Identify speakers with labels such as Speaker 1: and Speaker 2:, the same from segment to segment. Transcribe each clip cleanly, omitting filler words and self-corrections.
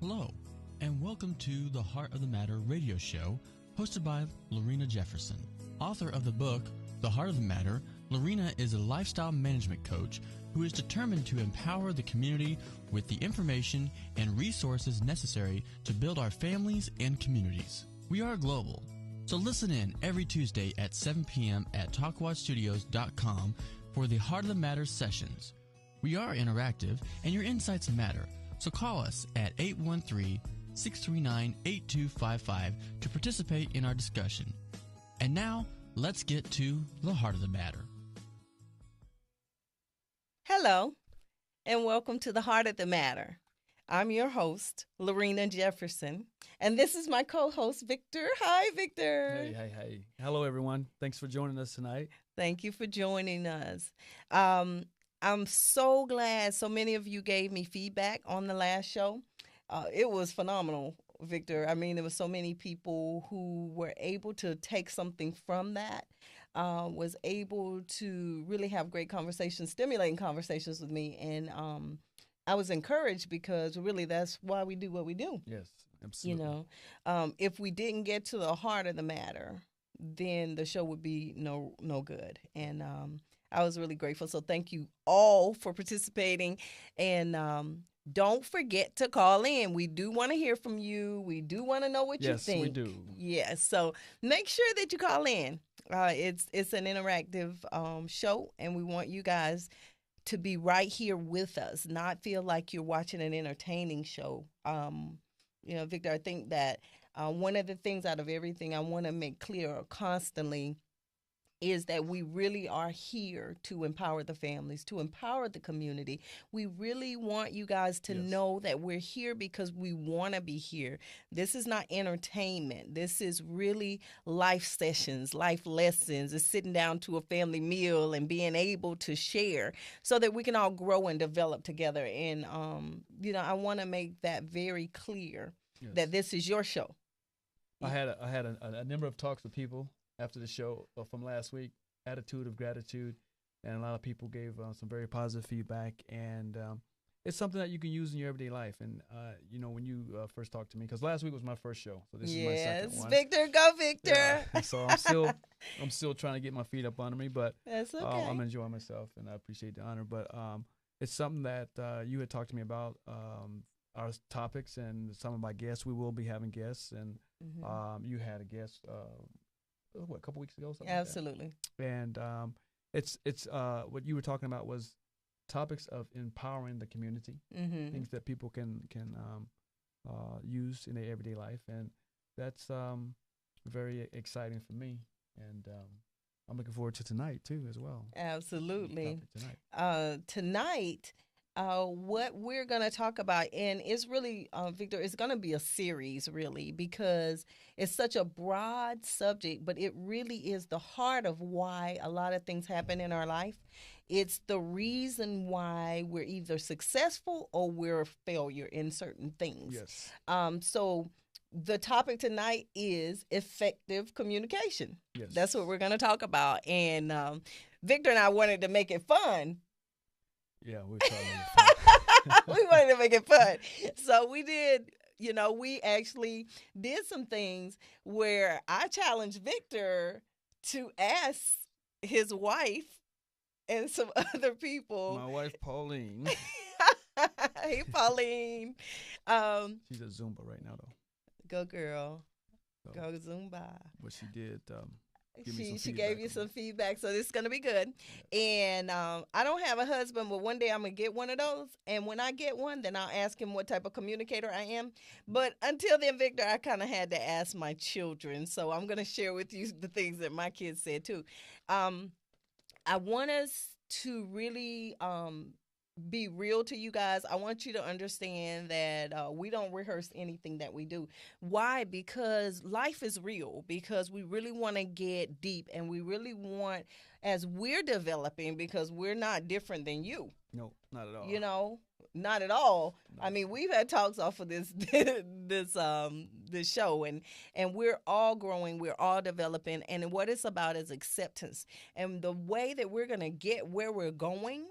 Speaker 1: Hello, and welcome to the Heart of the Matter radio show hosted by Lorena Jefferson. Author of the book, The Heart of the Matter, Lorena is a lifestyle management coach who is determined to empower the community with the information and resources necessary to build our families and communities. We are global, so listen in every Tuesday at 7 p.m. at TalkWadStudios.com for the Heart of the Matter sessions. We are interactive, and your insights matter. So call us at 813-639-8255 to participate in our discussion. And now, let's get to the heart of the matter.
Speaker 2: Hello, and welcome to the Heart of the Matter. I'm your host, Lorena Jefferson, and this is my co-host, Victor. Hi, Victor.
Speaker 3: Hey. Hello, everyone. Thanks for joining us tonight.
Speaker 2: Thank you for joining us. I'm so glad so many of you gave me feedback on the last show. It was phenomenal, Victor. I mean, there were so many people who were able to take something from that, was able to really have great conversations, stimulating conversations with me. And I was encouraged because really that's why we do what we do.
Speaker 3: Yes, absolutely.
Speaker 2: You know, if we didn't get to the heart of the matter, then the show would be no good. And I was really grateful. So thank you all for participating. And don't forget to call in. We do want to hear from you. We do want to know what you think.
Speaker 3: Yes, we do.
Speaker 2: Yes. So make sure that you call in. It's an interactive show, and we want you guys to be right here with us, not feel like you're watching an entertaining show. Victor, I think that one of the things out of everything I want to make clear constantly is that we really are here to empower the families, to empower the community. We really want you guys to know that we're here because we want to be here. This is not entertainment. This is really life sessions, life lessons. It's sitting down to a family meal and being able to share so that we can all grow and develop together. And, I want to make that very clear that this is your show.
Speaker 3: I had a number of talks with people after the show from last week, attitude of gratitude, and a lot of people gave some very positive feedback, and it's something that you can use in your everyday life. And when you first talked to me, because last week was my first show, so this is my second one.
Speaker 2: Yes, Victor, go Victor.
Speaker 3: Yeah. So I'm still trying to get my feet up under me, but
Speaker 2: that's okay.
Speaker 3: I'm enjoying myself, and I appreciate the honor. But it's something that you had talked to me about, our topics and some of my guests. We will be having guests, and you had a guest. A couple weeks ago?
Speaker 2: Absolutely.
Speaker 3: Like and it's what you were talking about was topics of empowering the community, things that people can use in their everyday life, and that's very exciting for me. And I'm looking forward to tonight too, as well.
Speaker 2: Absolutely. Tonight. What we're going to talk about, and it's really, Victor, it's going to be a series, really, because it's such a broad subject, but it really is the heart of why a lot of things happen in our life. It's the reason why we're either successful or we're a failure in certain things.
Speaker 3: Yes.
Speaker 2: So the topic tonight is effective communication.
Speaker 3: Yes.
Speaker 2: That's what we're going to talk about. And Victor and I wanted to make it fun.
Speaker 3: Yeah, we're trying to fun.
Speaker 2: We wanted to make it fun. So we did, we actually did some things where I challenged Victor to ask his wife and some other people.
Speaker 3: My wife, Pauline.
Speaker 2: Hey, Pauline.
Speaker 3: She's at Zumba right now, though.
Speaker 2: Go, girl.
Speaker 3: So,
Speaker 2: Go, Zumba.
Speaker 3: but she did give me some
Speaker 2: She
Speaker 3: feedback
Speaker 2: gave you
Speaker 3: on
Speaker 2: some
Speaker 3: it.
Speaker 2: feedback, so this is gonna be good. And I don't have a husband, but one day I'm gonna get one of those. And when I get one, then I'll ask him what type of communicator I am. But until then, Victor, I kind of had to ask my children. So I'm gonna share with you the things that my kids said too. I want us to really be real to you guys. I want you to understand that we don't rehearse anything that we do. Why? Because life is real. Because we really want to get deep, and we really want, as we're developing, because we're not different than you.
Speaker 3: No, not at all.
Speaker 2: You know, not at all.
Speaker 3: No.
Speaker 2: I mean, we've had talks off of this this show, and we're all growing, we're all developing, and what it's about is acceptance. And the way that we're gonna get where we're going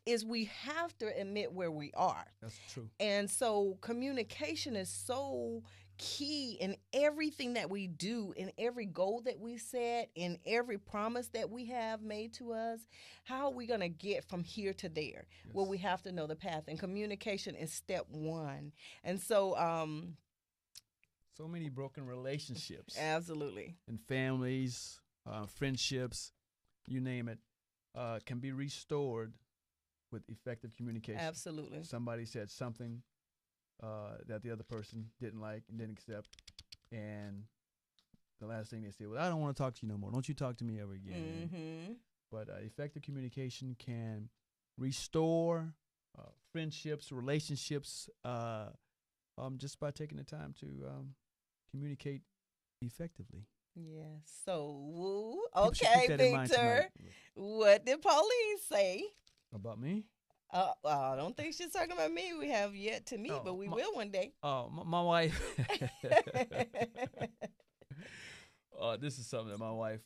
Speaker 2: is we have to admit where we are.
Speaker 3: That's true.
Speaker 2: And so communication is so key in everything that we do, in every goal that we set, in every promise that we have made to us. How are we going to get from here to there?
Speaker 3: Yes.
Speaker 2: Well, we have to know the path, and communication is step one. And so
Speaker 3: so many broken relationships
Speaker 2: absolutely.
Speaker 3: and families, friendships, you name it, can be restored with effective communication.
Speaker 2: Absolutely.
Speaker 3: Somebody said something that the other person didn't like and didn't accept, and the last thing they said was, "I don't want to talk to you no more. Don't you talk to me ever again."
Speaker 2: Mm-hmm.
Speaker 3: But effective communication can restore friendships, relationships, just by taking the time to communicate effectively.
Speaker 2: Yes. So,
Speaker 3: People should
Speaker 2: okay,
Speaker 3: keep that in mind
Speaker 2: Victor,
Speaker 3: tonight.
Speaker 2: what did Pauline say?
Speaker 3: About me?
Speaker 2: I don't think she's talking about me. We have yet to meet, but we will one day.
Speaker 3: Oh, my wife. This is something that my wife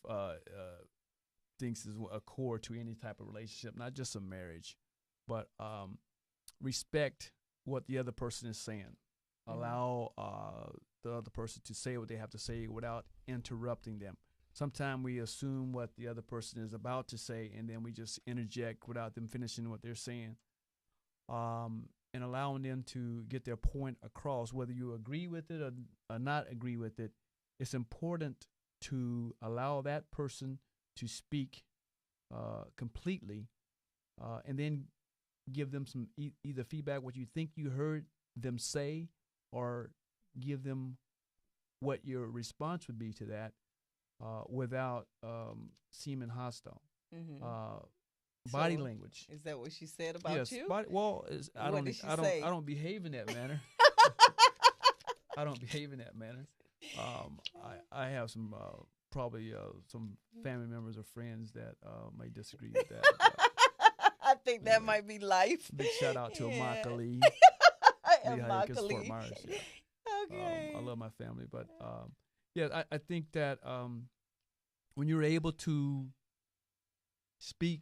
Speaker 3: thinks is a core to any type of relationship, not just a marriage, but respect what the other person is saying.
Speaker 2: Mm-hmm.
Speaker 3: Allow the other person to say what they have to say without interrupting them. Sometimes we assume what the other person is about to say, and then we just interject without them finishing what they're saying, and allowing them to get their point across. Whether you agree with it or not agree with it, it's important to allow that person to speak completely, and then give them some either feedback, what you think you heard them say, or give them what your response would be to that. Without seeming hostile.
Speaker 2: Mm-hmm.
Speaker 3: Body
Speaker 2: So,
Speaker 3: language.
Speaker 2: Is that what she said about
Speaker 3: Yes.
Speaker 2: you?
Speaker 3: I
Speaker 2: What did she say?
Speaker 3: don't behave in that manner. I don't behave in that manner. I have some probably some family members or friends that may disagree with that.
Speaker 2: I think that might be life.
Speaker 3: Big shout out to Immokalee.
Speaker 2: Immokalee.
Speaker 3: Fort Myers. Yeah.
Speaker 2: Okay.
Speaker 3: I love my family, but yeah, I think that when you're able to speak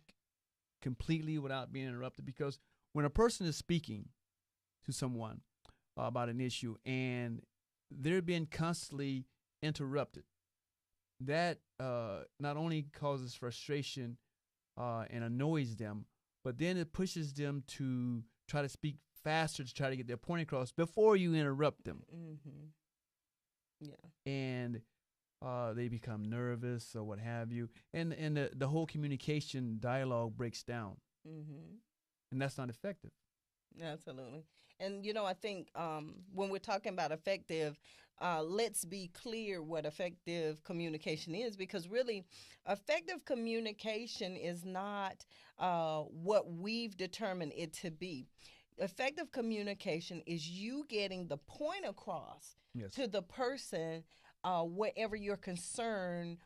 Speaker 3: completely without being interrupted, because when a person is speaking to someone about an issue and they're being constantly interrupted, that not only causes frustration and annoys them, but then it pushes them to try to speak faster to try to get their point across before you interrupt them.
Speaker 2: Mm-hmm. Yeah.
Speaker 3: And they become nervous or what have you, and the whole communication dialogue breaks down,
Speaker 2: Mm-hmm.
Speaker 3: and that's not effective.
Speaker 2: Absolutely. And, I think when we're talking about effective, let's be clear what effective communication is, because really effective communication is not what we've determined it to be. Effective communication is you getting the point across
Speaker 3: Yes.
Speaker 2: to the person, whatever your concern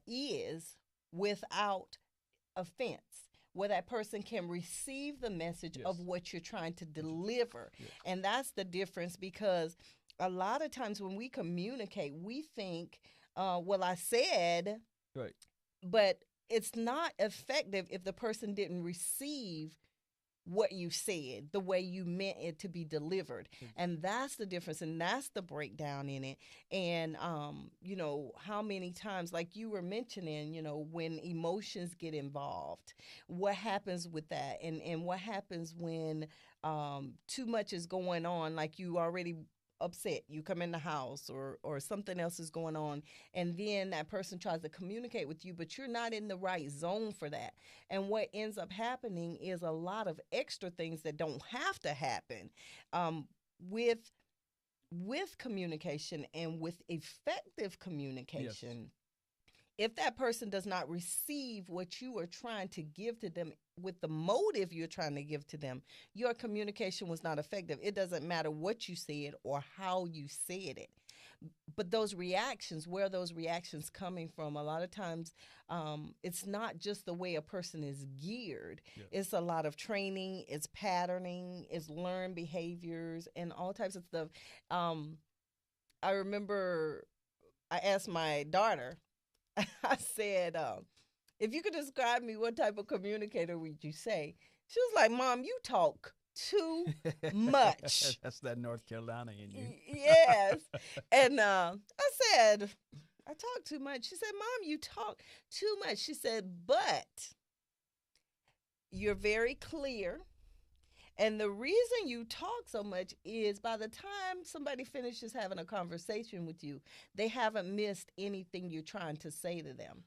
Speaker 2: is, without offense, where that person can receive the message of what you're trying to deliver.
Speaker 3: Yes.
Speaker 2: And that's the difference, because a lot of times when we communicate, we think, well, I said,
Speaker 3: Right.
Speaker 2: but it's not effective if the person didn't receive what you said, the way you meant it to be delivered. And that's the difference, and that's the breakdown in it. And, you know, how many times, like you were mentioning, you know, when emotions get involved, what happens with that? And what happens when too much is going on, like you already upset, you come in the house or something else is going on, and then that person tries to communicate with you, but you're not in the right zone for that. And what ends up happening is a lot of extra things that don't have to happen with communication and with effective communication. If that person does not receive what you are trying to give to them with the motive you're trying to give to them, your communication was not effective. It doesn't matter what you said or how you said it. But those reactions, where are those reactions coming from? A lot of times it's not just the way a person is geared. Yeah. It's a lot of training, it's patterning, it's learned behaviors, and all types of stuff. I remember I asked my daughter, I said, if you could describe me, what type of communicator would you say? She was like, Mom, you talk too much.
Speaker 3: That's that North Carolina in you.
Speaker 2: Yes. And I said, I talk too much. She said, Mom, you talk too much. She said, but you're very clear. And the reason you talk so much is by the time somebody finishes having a conversation with you, they haven't missed anything you're trying to say to them.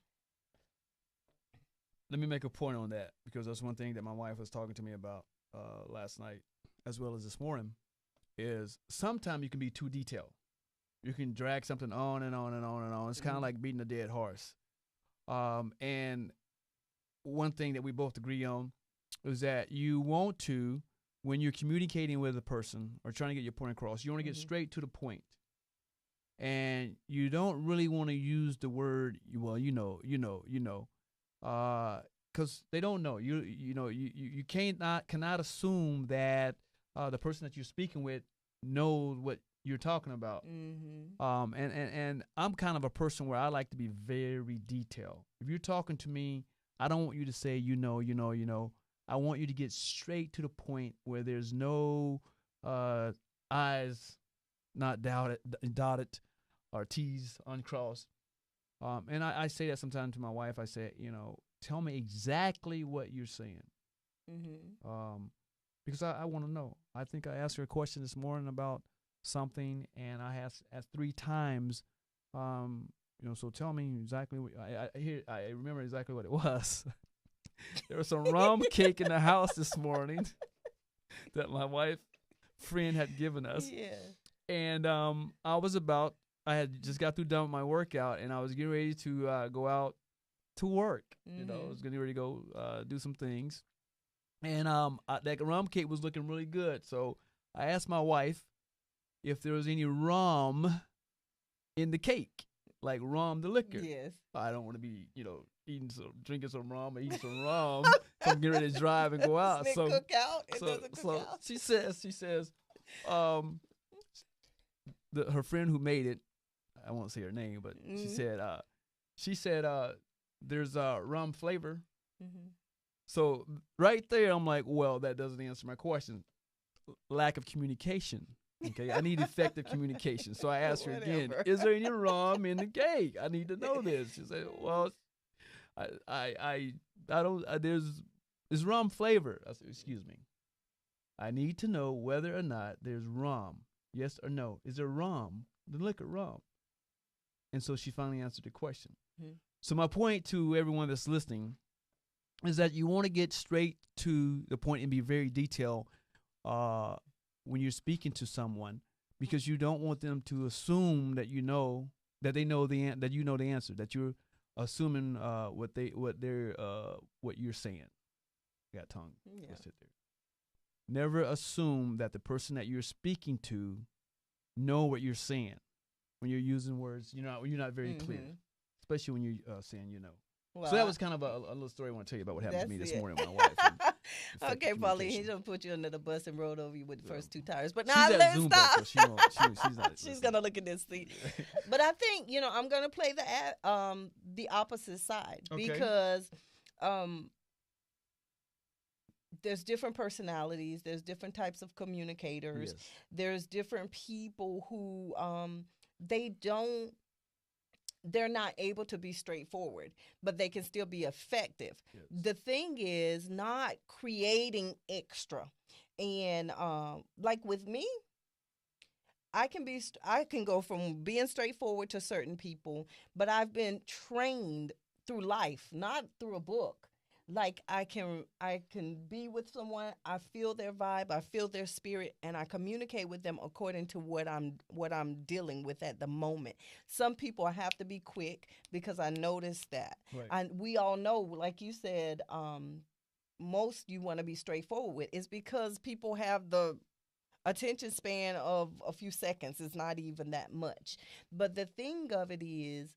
Speaker 3: Let me make a point on that, because that's one thing that my wife was talking to me about last night as well as this morning, is sometimes you can be too detailed. You can drag something on and on and on and on. It's kind of like beating a dead horse. And one thing that we both agree on is that you want to, when you're communicating with a person or trying to get your point across, you want to get straight to the point. And you don't really want to use the word, well, because they don't know. You cannot assume that the person that you're speaking with knows what you're talking about. And I'm kind of a person where I like to be very detailed. If you're talking to me, I don't want you to say, I want you to get straight to the point where there's no I's not dotted or T's uncrossed. And I say that sometimes to my wife. I say, tell me exactly what you're saying. Because I want to know. I think I asked her a question this morning about something, and I asked 3 times, so tell me exactly what I remember exactly what it was. There was some rum cake in the house this morning that my wife friend had given us. Yeah. And I had just got through done with my workout, and I was getting ready to go out to work. I was getting ready to go do some things. And that rum cake was looking really good. So I asked my wife if there was any rum in the cake, like rum, the liquor. Yes. I don't want to be, drinking some rum or eating some rum. So I'm getting ready to drive and go out.
Speaker 2: Doesn't it cook out? It doesn't cook out.
Speaker 3: She says, her friend who made it, I won't say her name, but she said, there's rum flavor. So right there, I'm like, well, that doesn't answer my question. Lack of communication. Okay, I need effective communication. So I asked her again, is there any rum in the cake? I need to know this. She said, well, I don't, there's rum flavor. I said, excuse me. I need to know whether or not there's rum. Yes or no. Is there rum? The liquor rum. And so she finally answered the question. So my point to everyone that's listening is that you want to get straight to the point and be very detailed when you're speaking to someone, because you don't want them to assume that you know that they know that you know the answer, that you're assuming what you're saying. Got tongue twisted there. Never assume that the person that you're speaking to know what you're saying. When you're using words, you're not very clear, especially when you're saying Well, so that was kind of a little story I want to tell you about what happened to me this morning with my wife.
Speaker 2: Okay, Pauline, he's gonna put you under the bus and rolled over you with the first 2 tires. But
Speaker 3: now
Speaker 2: let's stop.
Speaker 3: So she's not.
Speaker 2: She's gonna look at this seat. But I think I'm gonna play the opposite side, because there's different personalities. There's different types of communicators.
Speaker 3: Yes.
Speaker 2: There's different people who they don't they're not able to be straightforward, but they can still be effective.
Speaker 3: Yes.
Speaker 2: The thing is not creating extra. And like with me, I can go from being straightforward to certain people, but I've been trained through life, not through a book. Like I can be with someone, I feel their vibe, I feel their spirit, and I communicate with them according to what I'm dealing with at the moment. Some people I have to be quick because I noticed that.
Speaker 3: Right.
Speaker 2: And we all know, like you said, most you want to be straightforward with. It's because people have the attention span of a few seconds. It's not even that much. But the thing of it is,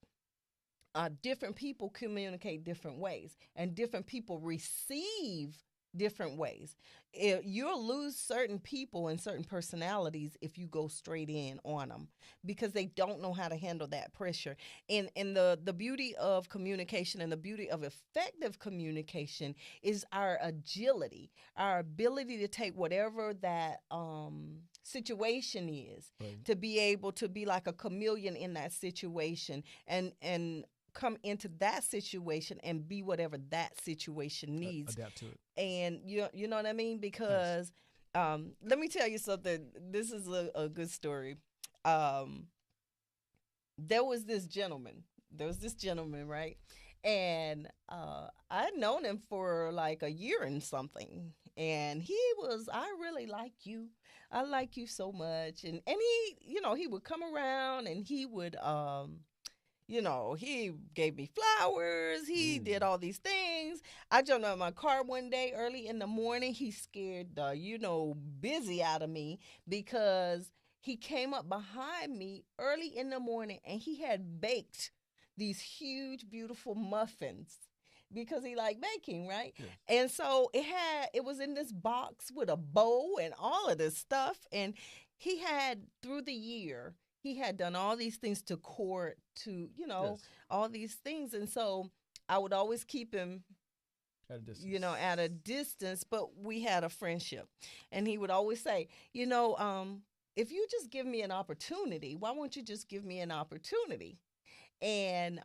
Speaker 2: different people communicate different ways, and different people receive different ways. You'll lose certain people and certain personalities if you go straight in on them because they don't know how to handle that pressure. And the beauty of communication and the beauty of effective communication is our agility, our ability to take whatever that situation is,
Speaker 3: Right.
Speaker 2: to be able to be like a chameleon in that situation and come into that situation and be whatever that situation needs.
Speaker 3: Adapt to it.
Speaker 2: And you know what I mean? Because let me tell you something. This is a good story. There was this gentleman. Right? And I'd known him for like a year and something. And he was, I really like you. I like you so much. And he, he would come around and he would he gave me flowers. He did all these things. I jumped out of my car one day early in the morning. He scared the, busy out of me because he came up behind me early in the morning and he had baked these huge, beautiful muffins because he liked baking, right?
Speaker 3: Yes.
Speaker 2: And so it was in this box with a bow and all of this stuff. And he had, through the year, he had done all these things to court, to,
Speaker 3: Yes.
Speaker 2: all these things. And so I would always keep him,
Speaker 3: At a distance.
Speaker 2: at a distance, but we had a friendship. And he would always say, if you just give me an opportunity, why won't you just give me an opportunity? And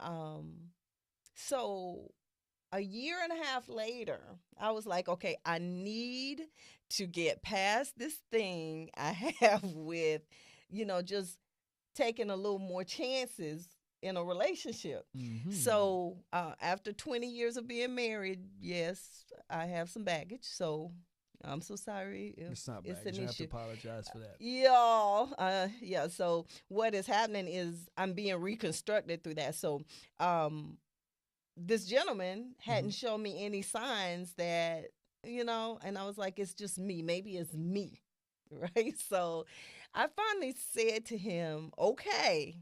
Speaker 2: so a year and a half later, I was like, okay, I need to get past this thing I have with, just taking a little more chances in a relationship.
Speaker 3: Mm-hmm.
Speaker 2: So after 20 years of being married, yes, I have some baggage. So I'm so sorry if
Speaker 3: It's not
Speaker 2: it's
Speaker 3: bad.
Speaker 2: an
Speaker 3: You have to
Speaker 2: issue.
Speaker 3: apologize for that.
Speaker 2: Yeah. So what is happening is I'm being reconstructed through that. So this gentleman hadn't shown me any signs that, and I was like, it's just me. Maybe it's me. Right. So I finally said to him, okay,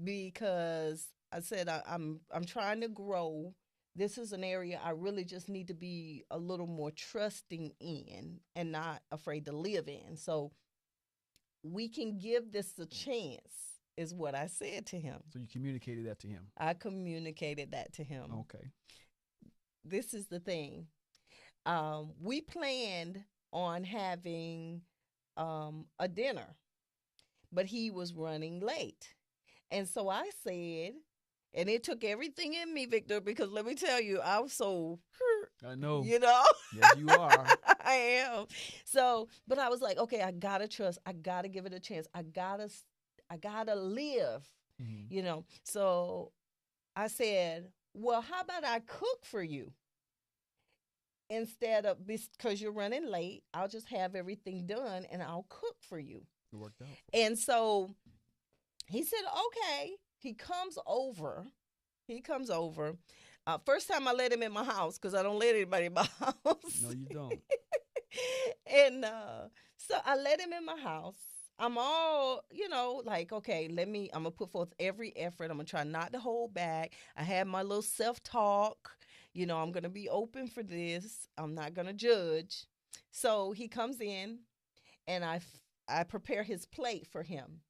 Speaker 2: because I said, I'm trying to grow. This is an area I really just need to be a little more trusting in and not afraid to live in. So we can give this a chance, is what I said to him.
Speaker 3: So you communicated that to him.
Speaker 2: I communicated that to him.
Speaker 3: Okay.
Speaker 2: This is the thing. We planned on having a dinner, but he was running late. And so I said, and it took everything in me, Victor, because let me tell you, I was so hurt.
Speaker 3: I know.
Speaker 2: Yes,
Speaker 3: you are.
Speaker 2: I am. So, but I was like, okay, I gotta trust. I gotta give it a chance. I gotta live.
Speaker 3: Mm-hmm.
Speaker 2: So I said, well, how about I cook for you? Instead of, because you're running late, I'll just have everything done and I'll cook for you.
Speaker 3: It worked out.
Speaker 2: And so he said, okay. He comes over. First time I let him in my house, because I don't let anybody in my house.
Speaker 3: No, you don't.
Speaker 2: And so I let him in my house. I'm all, like, okay, I'm going to put forth every effort. I'm going to try not to hold back. I had my little self-talk. I'm going to be open for this. I'm not going to judge. So he comes in and I prepare his plate for him.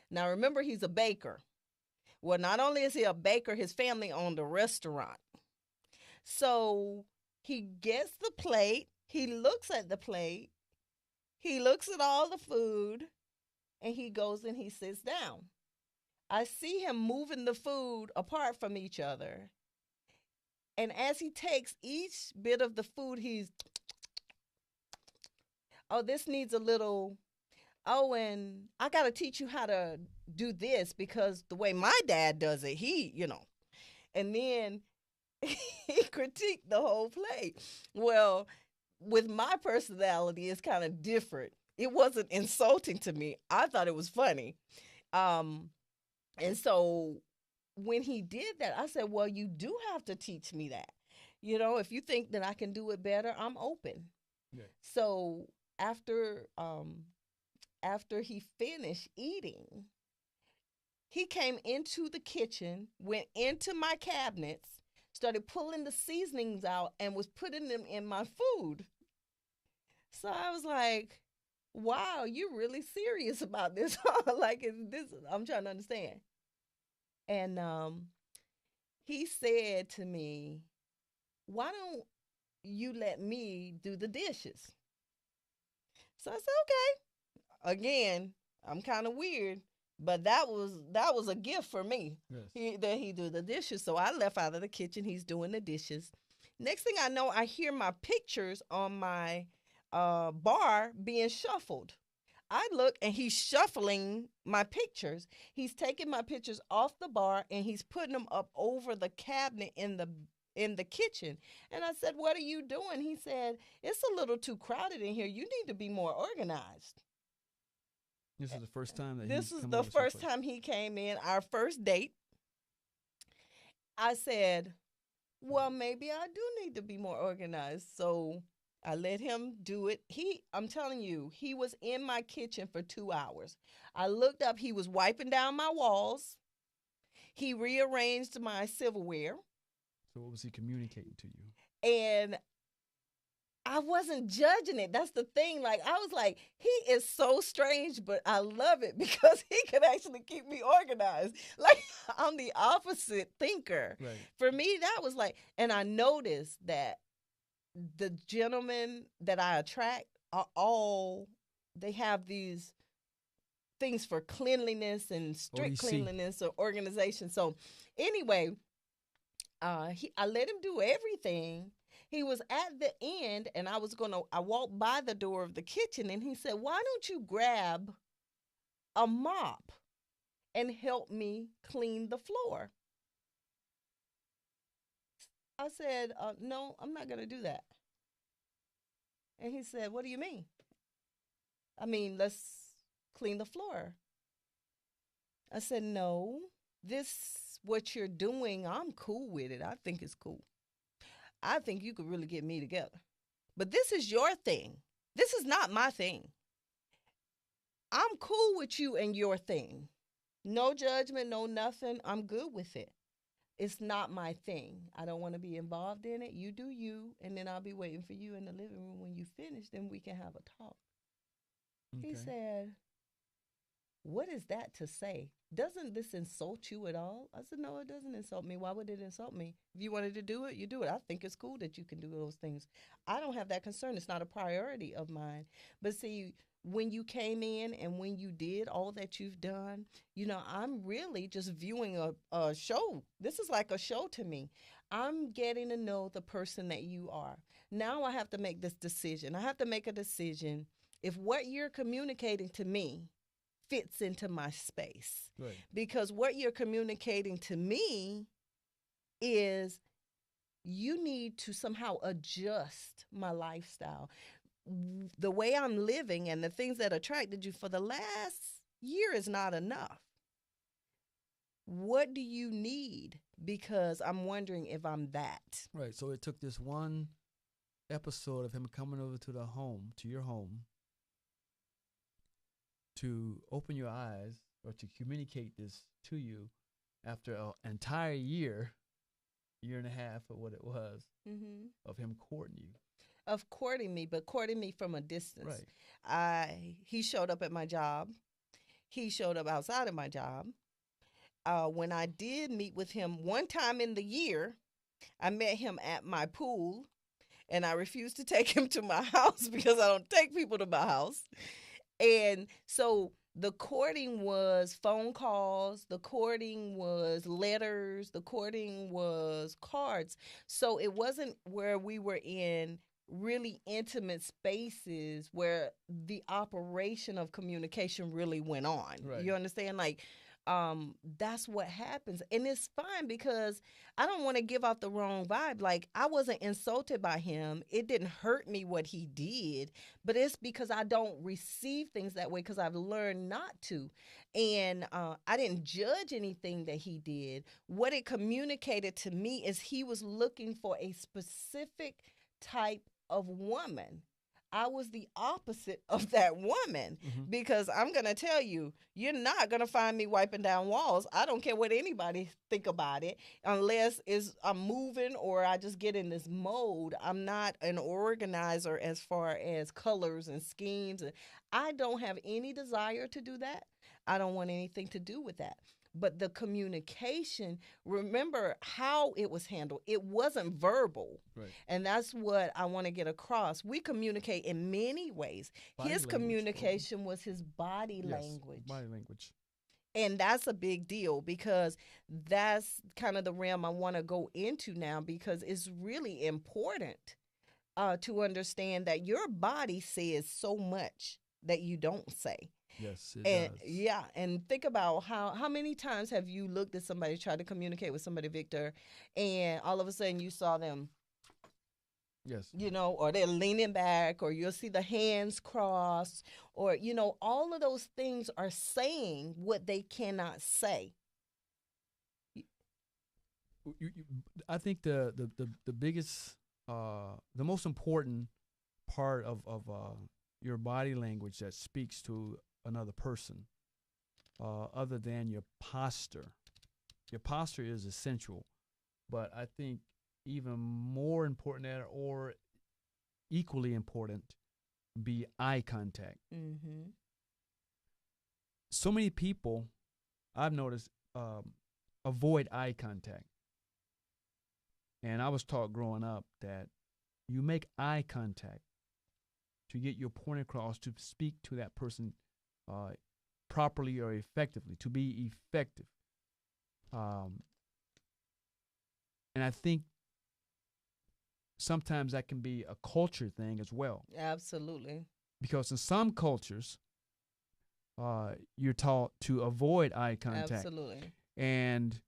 Speaker 2: Now, remember, he's a baker. Well, not only is he a baker, his family owned a restaurant. So He gets the plate. He looks at the plate. He looks at all the food, and he goes and he sits down. I see him moving the food apart from each other. And as he takes each bit of the food, he's, oh, this needs a little, oh, and I got to teach you how to do this because the way my dad does it, and then he critiqued the whole plate. Well, with my personality, it's kind of different. It wasn't insulting to me. I thought it was funny. And so when he did that, I said, well, you do have to teach me that. If you think that I can do it better, I'm open. Yeah. So after he finished eating, he came into the kitchen, went into my cabinets, started pulling the seasonings out, and was putting them in my food. So I was like, wow, you're really serious about this. I'm trying to understand. And he said to me, why don't you let me do the dishes? So I said, okay. Again, I'm kind of weird, but that was a gift for me. Yes. That he do the dishes. So I left out of the kitchen. He's doing the dishes. Next thing I know, I hear my pictures on my bar being shuffled. I look and he's shuffling my pictures. He's taking my pictures off the bar and he's putting them up over the cabinet in the kitchen. And I said, what are you doing? He said, it's a little too crowded in here. You need to be more organized.
Speaker 3: This is the first time that
Speaker 2: This is the first time he came in, our first date. I said, well, maybe I do need to be more organized. So I let him do it. I'm telling you, he was in my kitchen for 2 hours. I looked up, he was wiping down my walls. He rearranged my silverware.
Speaker 3: So what was he communicating to you?
Speaker 2: And I wasn't judging it. That's the thing. Like, I was like, he is so strange, but I love it because he can actually keep me organized. Like, I'm the opposite thinker. Right. For me, that was like, and I noticed that the gentlemen that I attract are all, they have these things for cleanliness and strict cleanliness or organization. So anyway, I let him do everything. He was at the end and I walked by the door of the kitchen and he said, why don't you grab a mop and help me clean the floor? I said, no, I'm not going to do that. And he said, what do you mean? I mean, let's clean the floor. I said, no, what you're doing, I'm cool with it. I think it's cool. I think you could really get me together. But this is your thing. This is not my thing. I'm cool with you and your thing. No judgment, no nothing. I'm good with it. It's not my thing. I don't want to be involved in it. You do you, and then I'll be waiting for you in the living room. When you finish, then we can have a talk. Okay. He said, what is that to say? Doesn't this insult you at all? I said, no, it doesn't insult me. Why would it insult me? If you wanted to do it, you do it. I think it's cool that you can do those things. I don't have that concern. It's not a priority of mine. But see, when you came in and when you did all that you've done, I'm really just viewing a show. This is like a show to me. I'm getting to know the person that you are. Now I have to make this decision. I have to make a decision if what you're communicating to me fits into my space. Right. Because what you're communicating to me is you need to somehow adjust my lifestyle. The way I'm living and the things that attracted you for the last year is not enough. What do you need? Because I'm wondering if I'm that.
Speaker 3: Right. So it took this one episode of him coming over to your home, to open your eyes or to communicate this to you after an entire year and a half or what it was, of him courting you.
Speaker 2: Of courting me, but courting me from a distance. Right. He showed up at my job. He showed up outside of my job. When I did meet with him one time in the year, I met him at my pool. and I refused to take him to my house because I don't take people to my house. And so the courting was phone calls, the courting was letters, the courting was cards. So it wasn't where we were in really intimate spaces where the operation of communication really went on.
Speaker 3: Right.
Speaker 2: You understand? Like, that's what happens. And it's fine because I don't want to give out the wrong vibe. Like, I wasn't insulted by him. It didn't hurt me what he did, but it's because I don't receive things that way because I've learned not to. And I didn't judge anything that he did. What it communicated to me is he was looking for a specific type of woman. I was the opposite of that woman because I'm going to tell you, you're not going to find me wiping down walls. I don't care what anybody think about it unless I'm moving or I just get in this mode. I'm not an organizer as far as colors and schemes. I don't have any desire to do that. I don't want anything to do with that. But the communication, remember how it was handled. It wasn't verbal. Right. And that's what I want to get across. We communicate in many ways. His communication was his body language.
Speaker 3: Body language.
Speaker 2: And that's a big deal because that's kind of the realm I want to go into now because it's really important to understand that your body says so much that you don't say.
Speaker 3: Yes, it does.
Speaker 2: Yeah, and think about how many times have you looked at somebody, tried to communicate with somebody, Victor, and all of a sudden you saw them,
Speaker 3: yes,
Speaker 2: or they're leaning back, or you'll see the hands cross, or, all of those things are saying what they cannot say.
Speaker 3: I think the biggest, the most important part of your body language that speaks to another person, other than your posture. Your posture is essential, but I think even more important or equally important be eye contact. Mm-hmm. So many people, I've noticed, avoid eye contact. And I was taught growing up that you make eye contact to get your point across, to speak to that person properly or effectively, to be effective. And I think sometimes that can be a culture thing as well.
Speaker 2: Absolutely.
Speaker 3: Because in some cultures, you're taught to avoid eye contact.
Speaker 2: Absolutely.
Speaker 3: And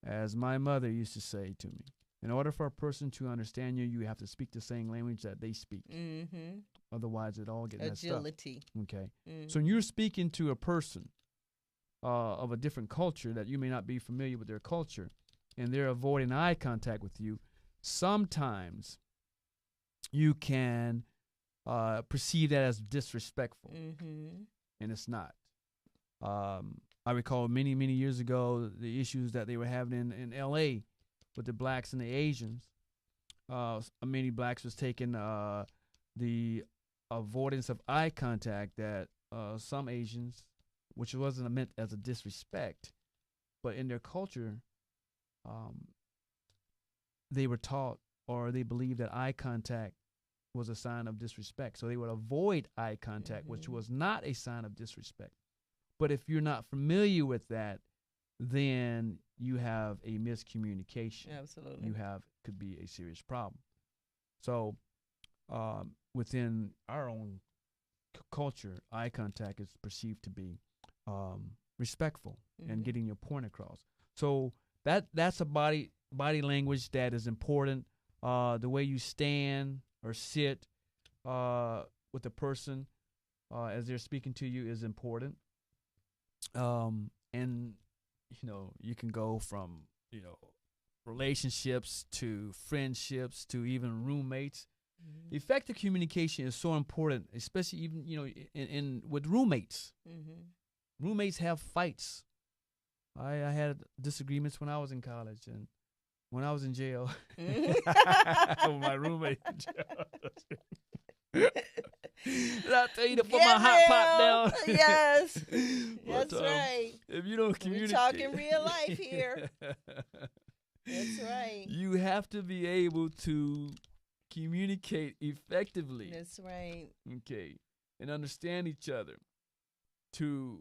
Speaker 3: as my mother used to say to me, in order for a person to understand you, you have to speak the same language that they speak. Mm-hmm. Otherwise, it all gets messed up.
Speaker 2: Agility.
Speaker 3: Okay. Mm-hmm. So when you're speaking to a person of a different culture that you may not be familiar with their culture, and they're avoiding eye contact with you, sometimes you can perceive that as disrespectful. Mm-hmm. And it's not. I recall many, many years ago, the issues that they were having in L.A., with the blacks and the Asians. Many blacks was taking the avoidance of eye contact that some Asians, which wasn't meant as a disrespect, but in their culture, they were taught or they believed that eye contact was a sign of disrespect. So they would avoid eye contact, mm-hmm. which was not a sign of disrespect. But if you're not familiar with that, then you have a miscommunication.
Speaker 2: Absolutely.
Speaker 3: Could be a serious problem. So within our own culture, eye contact is perceived to be respectful mm-hmm. and getting your point across. So that's a body language that is important. The way you stand or sit with the person as they're speaking to you is important. And you can go from, relationships to friendships to even roommates. Mm-hmm. Effective communication is so important, especially even, in with roommates. Mm-hmm. Roommates have fights. I had disagreements when I was in college and when I was in jail. Mm-hmm. With my roommate in jail. Did I tell you to put my hot pot down?
Speaker 2: Yes. That's right.
Speaker 3: If you don't communicate.
Speaker 2: We're talking real life here. That's right.
Speaker 3: You have to be able to communicate effectively.
Speaker 2: That's right.
Speaker 3: Okay. And understand each other to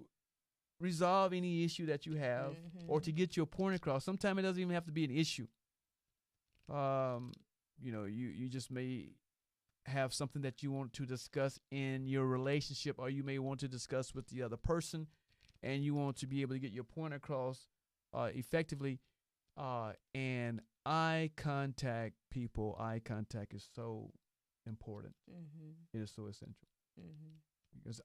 Speaker 3: resolve any issue that you have or to get your point across. Sometimes it doesn't even have to be an issue. You just may have something that you want to discuss in your relationship, or you may want to discuss with the other person, and you want to be able to get your point across effectively. And eye contact, people, eye contact is so important. It is so essential. Because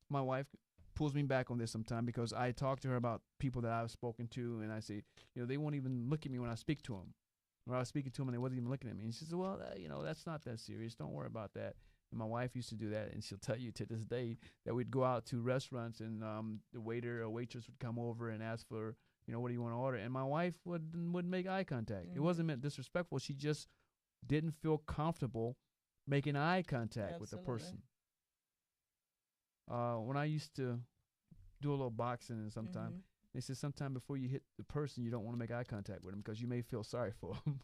Speaker 3: my wife pulls me back on this sometime, because I talk to her about people that I've spoken to, and I say, they won't even look at me when I speak to them. Or I was speaking to them and they wasn't even looking at me. And she says, well, that's not that serious. Don't worry about that. And my wife used to do that, and she'll tell you to this day that we'd go out to restaurants, and the waiter or waitress would come over and ask for, what do you want to order? And my wife would make eye contact. It wasn't meant disrespectful. She just didn't feel comfortable making eye contact with the person. When I used to do a little boxing, and sometimes they said sometime before you hit the person, you don't want to make eye contact with them because you may feel sorry for them.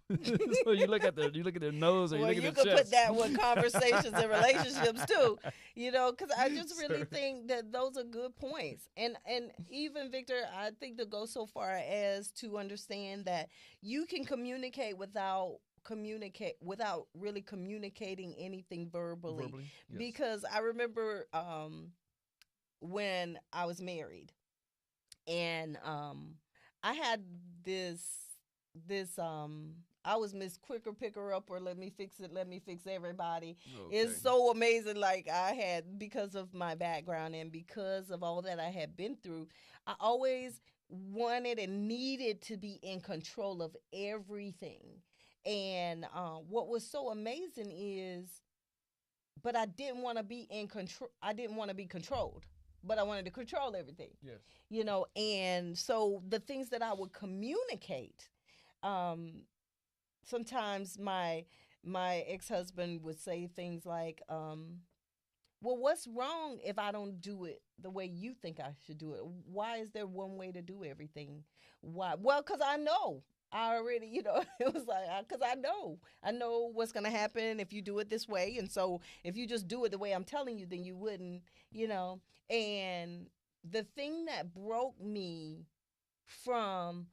Speaker 3: So you look at their nose, or you look at their chest.
Speaker 2: Well, you could put that with conversations and relationships too, because I just really think that those are good points. And even, Victor, I think to go so far as to understand that you can communicate without really communicating anything verbally. Yes. Because I remember when I was married, and I had this I was Miss Quicker Picker Up, or let me fix everybody. Okay. It's so amazing. Like, I had, because of my background and because of all that I had been through, I always wanted and needed to be in control of everything. And what was so amazing is, but I didn't want to be in control. I didn't want to be controlled, but I wanted to control everything. Yes. And so the things that I would communicate, sometimes my ex-husband would say things like, well, what's wrong if I don't do it the way you think I should do it? Why is there one way to do everything? Why? Well, because I know. I already, it was like, because I know what's going to happen if you do it this way. And so if you just do it the way I'm telling you, then you wouldn't, And the thing that broke me from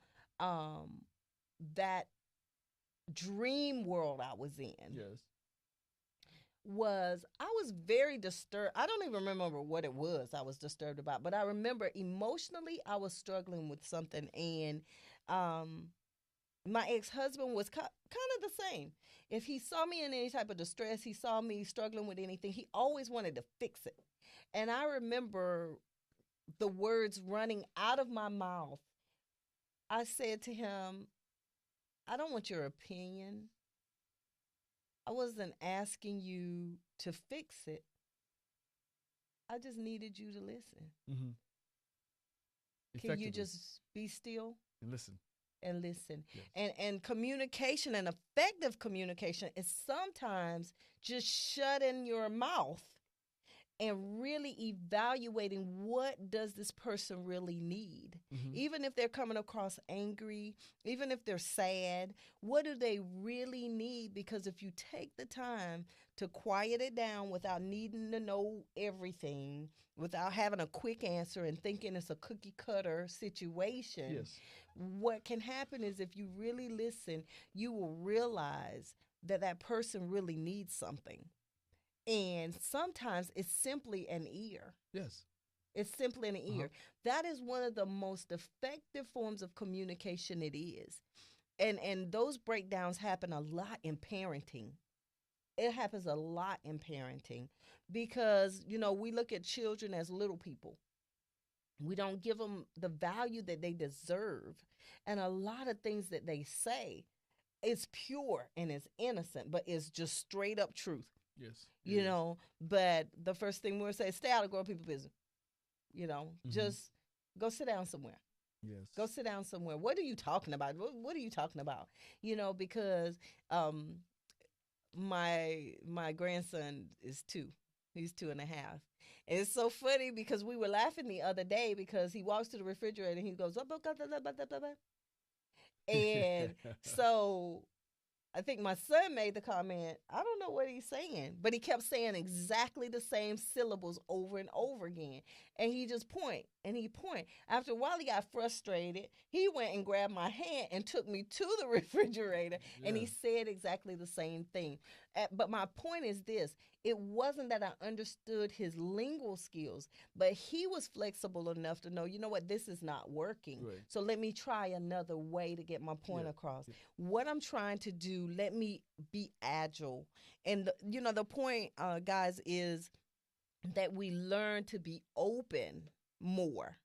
Speaker 2: that dream world I was in, yes, was I was very disturbed. I don't even remember what it was I was disturbed about, but I remember emotionally I was struggling with something. And my ex-husband was kind of the same. If he saw me in any type of distress, he saw me struggling with anything, he always wanted to fix it. And I remember the words running out of my mouth. I said to him, I don't want your opinion. I wasn't asking you to fix it. I just needed you to listen. Can you just be still?
Speaker 3: And listen.
Speaker 2: Yes. And communication, and effective communication, is sometimes just shutting your mouth and really evaluating, what does this person really need? Even if they're coming across angry, even if they're sad, what do they really need? Because if you take the time to quiet it down without needing to know everything, without having a quick answer and thinking it's a cookie cutter situation, yes, what can happen is, if you really listen, you will realize that that person really needs something. And sometimes it's simply an ear.
Speaker 3: Yes.
Speaker 2: It's simply an ear. That is one of the most effective forms of communication it is. And those breakdowns happen a lot in parenting. It happens a lot in parenting because, we look at children as little people. We don't give them the value that they deserve. And a lot of things that they say is pure and is innocent, but it's just straight up truth.
Speaker 3: Yes.
Speaker 2: But the first thing we'll say is, stay out of grown people's business. Just go sit down somewhere.
Speaker 3: Yes.
Speaker 2: Go sit down somewhere. What are you talking about? What are you talking about? Because my grandson is 2. He's 2.5. And it's so funny because we were laughing the other day because he walks to the refrigerator and he goes, blah, blah, blah, blah, blah, blah, blah. And so I think my son made the comment, I don't know what he's saying, but he kept saying exactly the same syllables over and over again. And he just point and he point. After a while, he got frustrated. He went and grabbed my hand and took me to the refrigerator, and he said exactly the same thing. But my point is this. It wasn't that I understood his lingual skills, but he was flexible enough to know, you know what, this is not working.
Speaker 3: Right.
Speaker 2: So let me try another way to get my point across. Yeah. What I'm trying to do, let me be agile. And, the point, guys, is that we learn to be open more.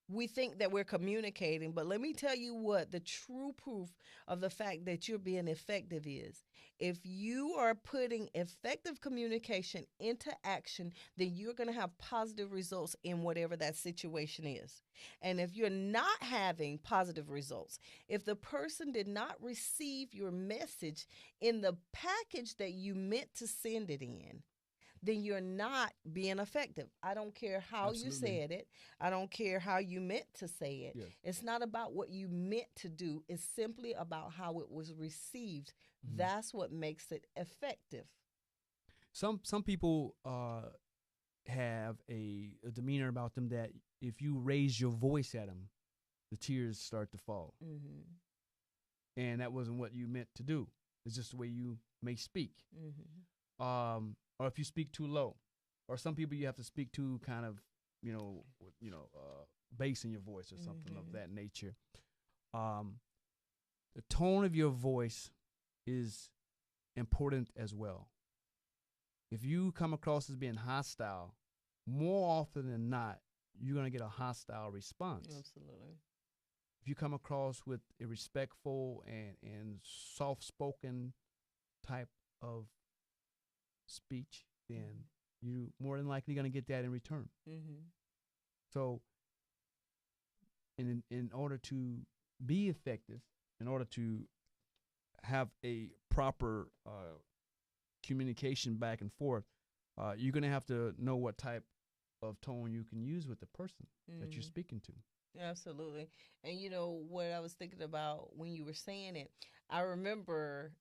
Speaker 2: We think that we're communicating, but let me tell you what the true proof of the fact that you're being effective is. If you are putting effective communication into action, then you're going to have positive results in whatever that situation is. And if you're not having positive results, if the person did not receive your message in the package that you meant to send it in, then you're not being effective. I don't care how you said it. I don't care how you meant to say it.
Speaker 3: Yes.
Speaker 2: It's not about what you meant to do. It's simply about how it was received. Mm-hmm. That's what makes it effective.
Speaker 3: Some people have a demeanor about them that if you raise your voice at them, the tears start to fall. Mm-hmm. And that wasn't what you meant to do. It's just the way you may speak. Mm-hmm. Or if you speak too low, or some people you have to speak to kind of, bass in your voice or something of that nature. The tone of your voice is important as well. If you come across as being hostile, more often than not, you're going to get a hostile response.
Speaker 2: Absolutely.
Speaker 3: If you come across with a respectful and soft-spoken type of speech, then you more than likely going to get that in return. Mm-hmm. So in order to be effective, in order to have a proper communication back and forth, you're going to have to know what type of tone you can use with the person that you're speaking to.
Speaker 2: Absolutely. And what I was thinking about when you were saying it, I remember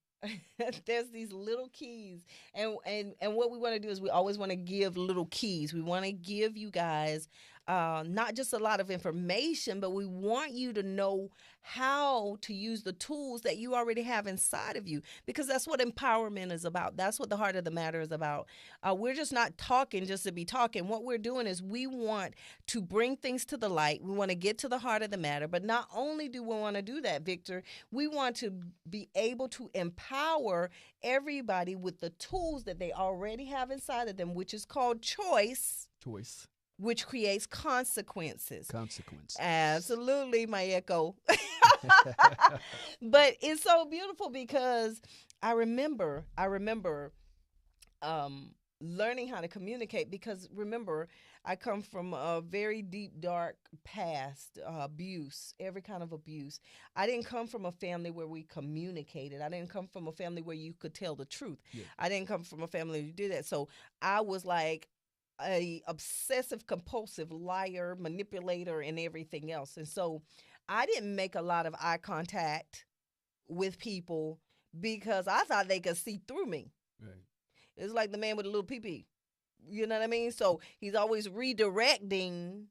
Speaker 2: there's these little keys, and what we want to do is we always want to give little keys. We want to give you guys not just a lot of information, but we want you to know how to use the tools that you already have inside of you, because that's what empowerment is about. That's what the heart of the matter is about. We're just not talking just to be talking. What we're doing is we want to bring things to the light. We want to get to the heart of the matter. But not only do we want to do that, Victor, we want to be able to empower everybody with the tools that they already have inside of them, which is called choice. Which creates consequences. Absolutely, my echo. But it's so beautiful because I remember learning how to communicate, because remember, I come from a very deep, dark past, abuse, every kind of abuse. I didn't come from a family where we communicated. I didn't come from a family where you could tell the truth. Yeah. I didn't come from a family who did that. So I was like a obsessive compulsive liar, manipulator, and everything else. And so I didn't make a lot of eye contact with people because I thought they could see through me. Right. It's like the man with a little pee-pee. You know what I mean? So he's always redirecting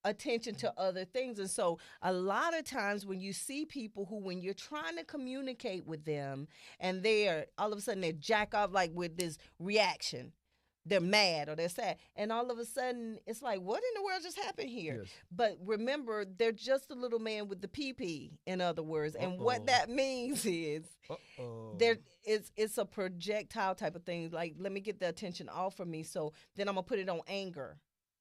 Speaker 2: attention to other things. And so a lot of times when you see people who, when you're trying to communicate with them and they're all of a sudden they jack off like with this reaction, they're mad or they're sad. And all of a sudden, it's like, what in the world just happened here? Yes. But remember, they're just a little man with the pee-pee, in other words. And what that means is it's a projectile type of thing. Like, let me get the attention off of me. So then I'm going to put it on anger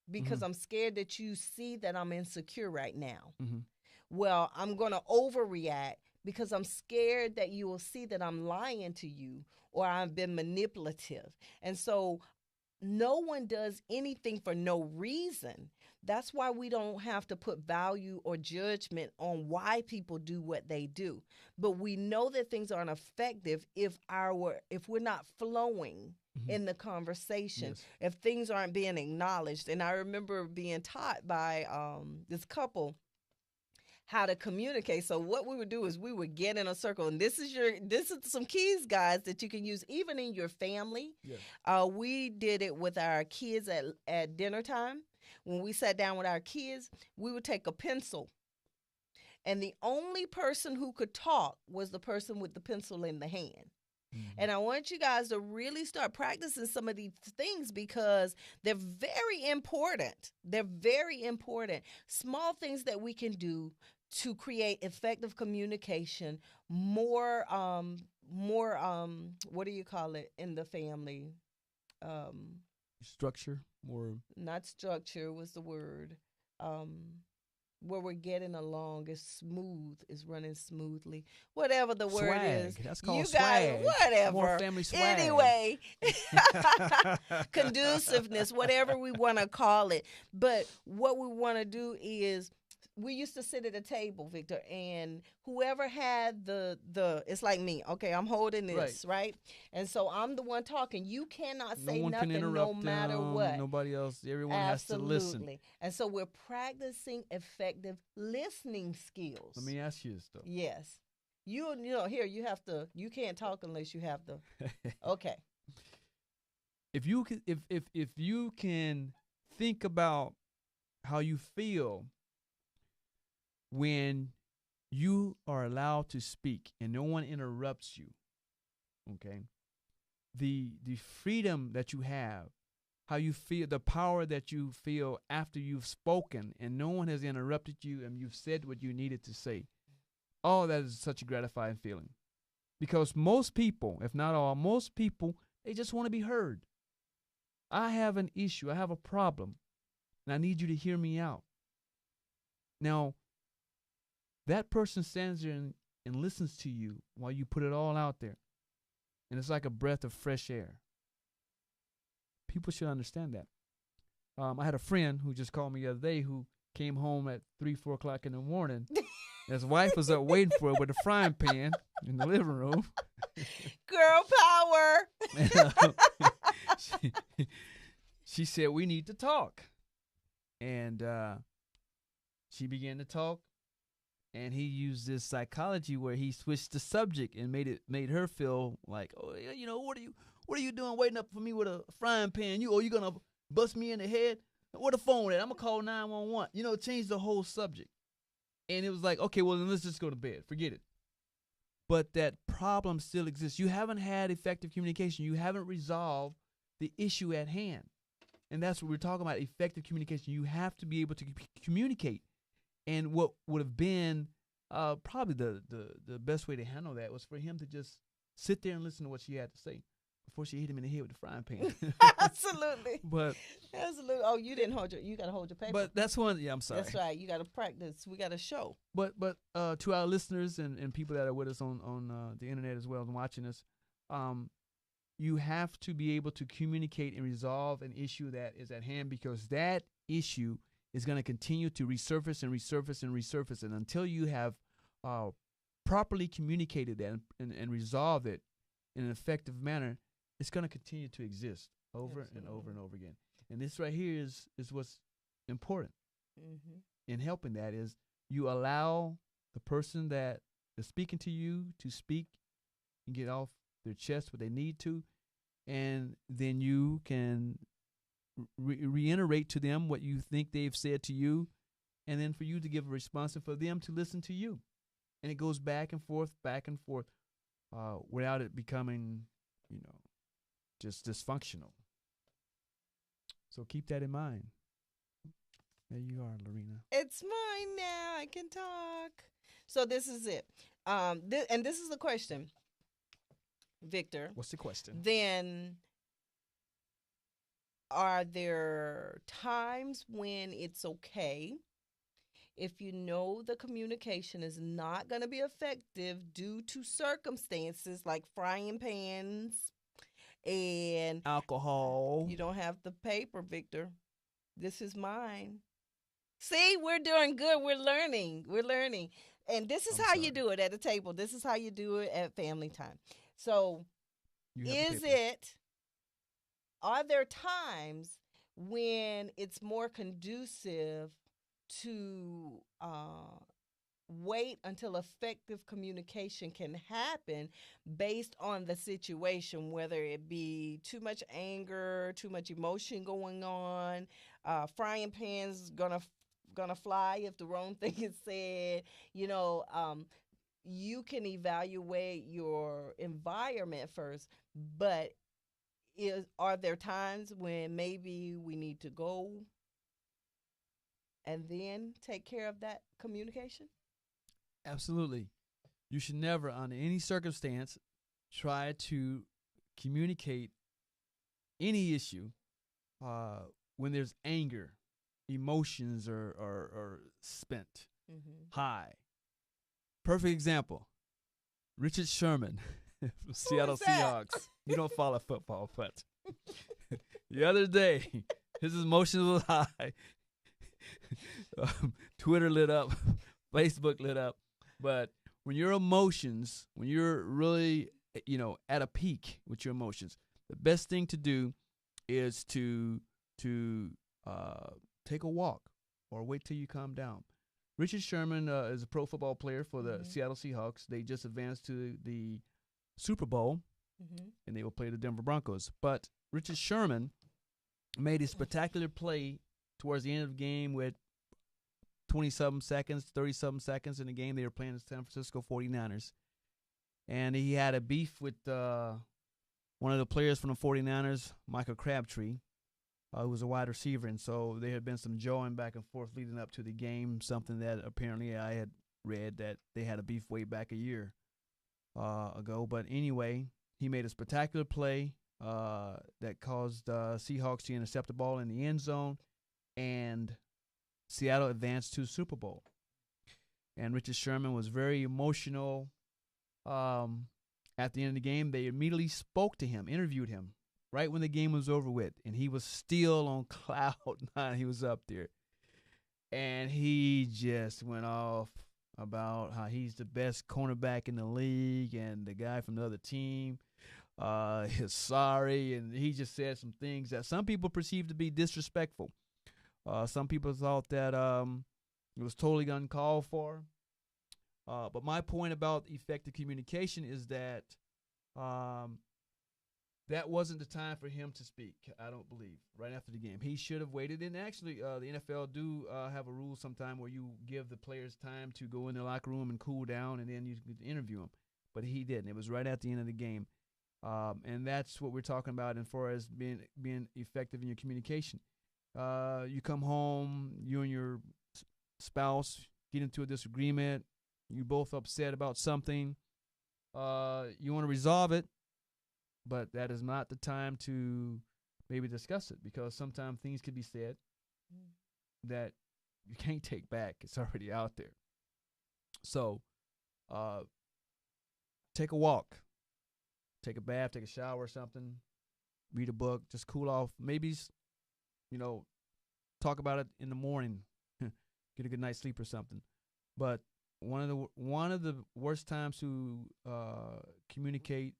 Speaker 2: because I'm scared that you see that I'm insecure right now. Mm-hmm. Well, I'm going to overreact because I'm scared that you will see that I'm lying to you or I've been manipulative. And so no one does anything for no reason. That's why we don't have to put value or judgment on why people do what they do. But we know that things aren't effective if we're not flowing in the conversation, if things aren't being acknowledged. And I remember being taught by this couple how to communicate. So what we would do is we would get in a circle, and this is some keys, guys, that you can use even in your family.
Speaker 3: Yeah.
Speaker 2: We did it with our kids at dinner time. When we sat down with our kids, we would take a pencil, and the only person who could talk was the person with the pencil in the hand. And I want you guys to really start practicing some of these things because they're very important. They're very important. Small things that we can do to create effective communication, more what do you call it in the family?
Speaker 3: Structure, or
Speaker 2: Not structure was the word. Where we're getting along is smooth, is running smoothly. Whatever the word
Speaker 3: swag.
Speaker 2: is.
Speaker 3: That's called
Speaker 2: you
Speaker 3: swag.
Speaker 2: Guys, whatever.
Speaker 3: More family swag.
Speaker 2: Anyway, conduciveness, whatever we want to call it. But what we want to do is, we used to sit at a table, Victor, and whoever had the it's like me. Okay, I'm holding this, right? And so I'm the one talking. You cannot say nothing no matter what.
Speaker 3: Nobody else. Everyone
Speaker 2: Absolutely.
Speaker 3: has to listen.
Speaker 2: And so we're practicing effective listening skills.
Speaker 3: Let me ask you this, though.
Speaker 2: Yes. You know, here you have to, you can't talk unless you have the, okay.
Speaker 3: If you can think about how you feel when you are allowed to speak and no one interrupts you, okay? The freedom that you have, how you feel, the power that you feel after you've spoken and no one has interrupted you and you've said what you needed to say. Oh, that is such a gratifying feeling. Because most people, if not all, most people, they just want to be heard. I have an issue, I have a problem, and I need you to hear me out. Now, that person stands there and listens to you while you put it all out there. And it's like a breath of fresh air. People should understand that. I had a friend who just called me the other day who came home at 3, 4 o'clock in the morning. His wife was up waiting for him with a frying pan in the living room.
Speaker 2: Girl power.
Speaker 3: She said, we need to talk. And she began to talk. And he used this psychology where he switched the subject and made her feel like, oh, you know, what are you doing waiting up for me with a frying pan? You gonna bust me in the head? Where the phone at? I'm gonna call 911. You know, change the whole subject. And it was like, okay, well then let's just go to bed. Forget it. But that problem still exists. You haven't had effective communication. You haven't resolved the issue at hand. And that's what we're talking about, effective communication. You have to be able to communicate. And what would have been probably the best way to handle that was for him to just sit there and listen to what she had to say before she hit him in the head with the frying pan.
Speaker 2: Absolutely.
Speaker 3: But
Speaker 2: absolutely. Oh, you didn't hold you got to hold your paper.
Speaker 3: But that's one. Yeah, I'm sorry.
Speaker 2: That's right. You got to practice. We got to show.
Speaker 3: But to our listeners and people that are with us on the internet as well and watching us, you have to be able to communicate and resolve an issue that is at hand, because that issue is going to continue to resurface and resurface and resurface. And until you have properly communicated that and resolved it in an effective manner, it's going to continue to exist over
Speaker 2: Absolutely.
Speaker 3: and over and over again. And this right here is what's important in helping that is you allow the person that is speaking to you to speak and get off their chest what they need to, and then you can reiterate to them what you think they've said to you, and then for you to give a response and for them to listen to you. And it goes back and forth, without it becoming, just dysfunctional. So keep that in mind. There you are, Lorena.
Speaker 2: It's mine now. I can talk. So this is it. And this is the question, Victor.
Speaker 3: What's the question?
Speaker 2: Then, are there times when it's okay if you know the communication is not going to be effective due to circumstances like frying pans and
Speaker 3: alcohol?
Speaker 2: You don't have the paper, Victor. This is mine. See, we're doing good. We're learning. And this is how you do it at a table. This is how you do it at family time. So are there times when it's more conducive to wait until effective communication can happen based on the situation, whether it be too much anger, too much emotion going on, frying pans gonna fly if the wrong thing is said. You know, you can evaluate your environment first, but are there times when maybe we need to go and then take care of that communication?
Speaker 3: Absolutely. You should never, under any circumstance, try to communicate any issue when there's anger, emotions are spent high. Perfect example, Richard Sherman from Seattle Seahawks. You don't follow football, but the other day, his emotions were high. Twitter lit up, Facebook lit up. But when your emotions, when you're really, at a peak with your emotions, the best thing to do is to take a walk or wait till you calm down. Richard Sherman is a pro football player for the Seattle Seahawks. They just advanced to the Super Bowl, and they will play the Denver Broncos. But Richard Sherman made a spectacular play towards the end of the game with 20-something seconds, 30-something seconds in the game. They were playing the San Francisco 49ers. And he had a beef with one of the players from the 49ers, Michael Crabtree, who was a wide receiver. And so there had been some jawing back and forth leading up to the game, something that apparently I had read that they had a beef way back a year ago. But anyway, he made a spectacular play that caused Seahawks to intercept the ball in the end zone, and Seattle advanced to the Super Bowl. And Richard Sherman was very emotional. At the end of the game, they immediately spoke to him, interviewed him, right when the game was over with. And he was still on cloud nine. He was up there. And he just went off about how he's the best cornerback in the league, and the guy from the other team is sorry. And he just said some things that some people perceived to be disrespectful. Some people thought that it was totally uncalled for. But my point about effective communication is that that wasn't the time for him to speak, I don't believe, right after the game. He should have waited. And actually, the NFL do have a rule sometime where you give the players time to go in the locker room and cool down, and then you can interview them. But he didn't. It was right at the end of the game. And that's what we're talking about as far as being effective in your communication. You come home, you and your spouse get into a disagreement. You both upset about something. You want to resolve it, but that is not the time to maybe discuss it, because sometimes things can be said that you can't take back. It's already out there. So take a walk, take a bath, take a shower or something, read a book, just cool off. Maybe, talk about it in the morning, get a good night's sleep or something. But one of the worst times to communicate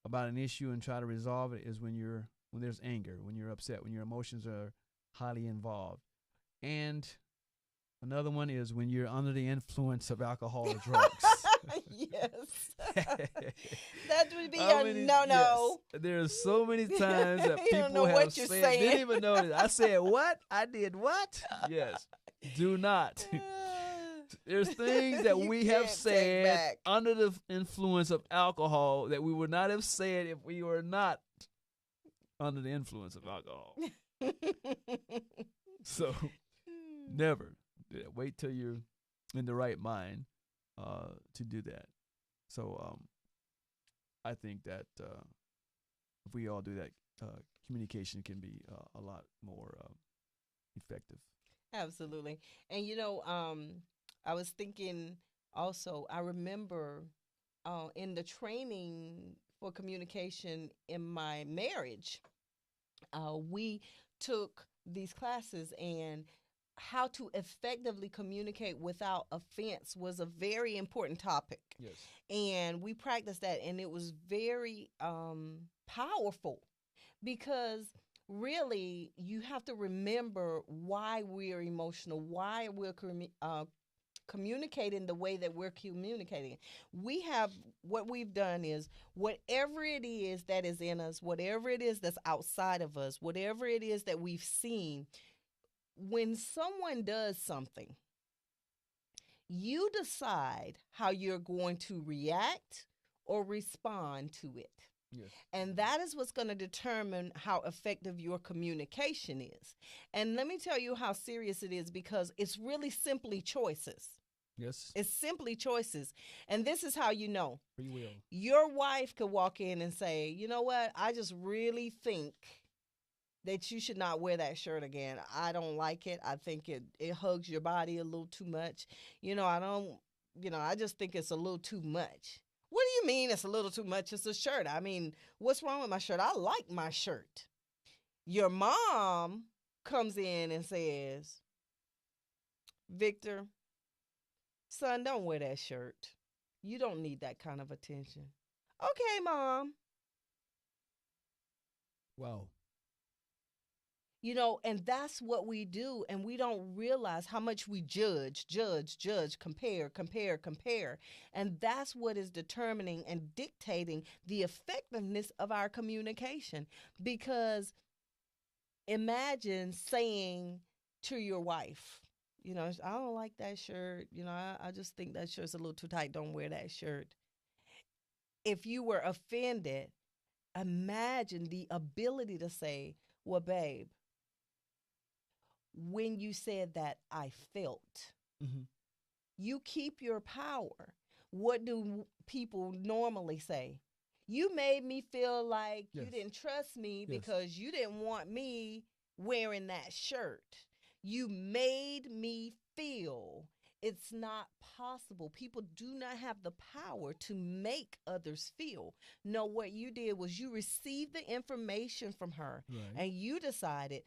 Speaker 3: about an issue and try to resolve it is when there's anger, when you're upset, when your emotions are highly involved. And another one is when you're under the influence of alcohol or drugs.
Speaker 2: Yes. That would be a no-no.
Speaker 3: Yes. There are so many times that
Speaker 2: You don't know
Speaker 3: people
Speaker 2: what
Speaker 3: have
Speaker 2: you're
Speaker 3: said,
Speaker 2: saying.
Speaker 3: didn't even notice. I said, what? I did what? Yes. Do not. There's things that
Speaker 2: You
Speaker 3: we have
Speaker 2: can't take
Speaker 3: said
Speaker 2: back.
Speaker 3: under the influence of alcohol that we would not have said if we were not under the influence of alcohol. So never. Wait till you're in the right mind to do that. So I think that if we all do that, communication can be a lot more effective.
Speaker 2: Absolutely. And I was thinking also, I remember in the training for communication in my marriage, we took these classes, and how to effectively communicate without offense was a very important topic.
Speaker 3: Yes.
Speaker 2: And we practiced that, and it was very powerful, because really you have to remember why we're emotional, why we're communicating the way that we're communicating. What we've done is whatever it is that is in us, whatever it is that's outside of us, whatever it is that we've seen, when someone does something, you decide how you're going to react or respond to it.
Speaker 3: Yes.
Speaker 2: And that is what's going to determine how effective your communication is. And let me tell you how serious it is, because it's really simply choices.
Speaker 3: Yes.
Speaker 2: It's simply choices. And this is how you know.
Speaker 3: Free will.
Speaker 2: Your wife could walk in and say, you know what? I just really think that you should not wear that shirt again. I don't like it. I think it hugs your body a little too much. I just think it's a little too much. What do you mean it's a little too much? It's a shirt. I mean, what's wrong with my shirt? I like my shirt. Your mom comes in and says, Victor, son, don't wear that shirt. You don't need that kind of attention. Okay, Mom.
Speaker 3: Wow.
Speaker 2: And that's what we do, and we don't realize how much we judge, compare. And that's what is determining and dictating the effectiveness of our communication. Because imagine saying to your wife, I don't like that shirt. I just think that shirt's a little too tight. Don't wear that shirt. If you were offended, imagine the ability to say, well, babe, when you said that, I felt.
Speaker 3: Mm-hmm.
Speaker 2: You keep your power. What do people normally say? You made me feel like you didn't trust me because you didn't want me wearing that shirt. You made me feel. It's not possible. People do not have the power to make others feel. No, what you did was you received the information from her, and you decided,